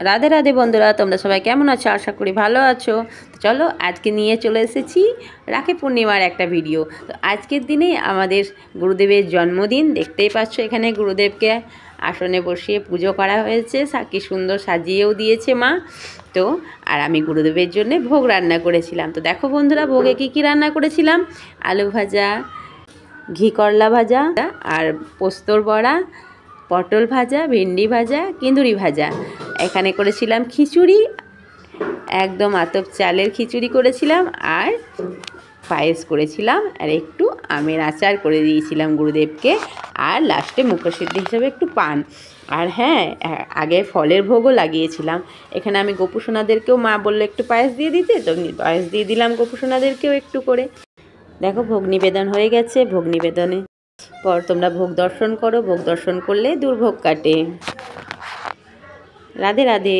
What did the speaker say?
রাধে রাধে বন্ধুরা, তোমরা সবাই কেমন আছো? আশা করি ভালো আছো। চলো আজকে নিয়ে চলে এসেছি রাখি পূর্ণিমার একটা ভিডিও। তো আজকের দিনে আমাদের গুরুদেবের জন্মদিন, দেখতেই পাচ্ছ এখানে গুরুদেবকে আসনে বসিয়ে পুজো করা হয়েছে, কি সুন্দর সাজিয়েও দিয়েছে মা। তো আর আমি গুরুদেবের জন্য ভোগ রান্না করেছিলাম। তো দেখো বন্ধুরা, ভোগে কী রান্না করেছিলাম: আলু ভাজা, ঘি করলা ভাজা, আর পোস্তর বড়া, পটল ভাজা, ভেন্ডি ভাজা, কিন্দুরি ভাজা। এখানে করেছিলাম খিচুড়ি, একদম আতপ চালের খিচুড়ি করেছিলাম, আর পায়েস করেছিলাম, আর একটু আমের আচার করে দিয়েছিলাম গুরুদেবকে, আর লাস্টে মুখসিদ্ধি হিসেবে একটু পান। আর হ্যাঁ, আগে ফলের ভোগও লাগিয়েছিলাম। এখানে আমি গোপুসোনাদেরকেও, মা বললো একটু পায়েস দিয়ে দিতে, তো পায়েস দিয়ে দিলাম গোপুসোনাদেরকেও একটু করে। দেখো ভোগ নিবেদন হয়ে গেছে। ভোগ নিবেদনে পর তোমরা ভোগ দর্শন করো। ভোগ দর্শন করলে দুর্ভোগ কাটে। রাধে রাধে।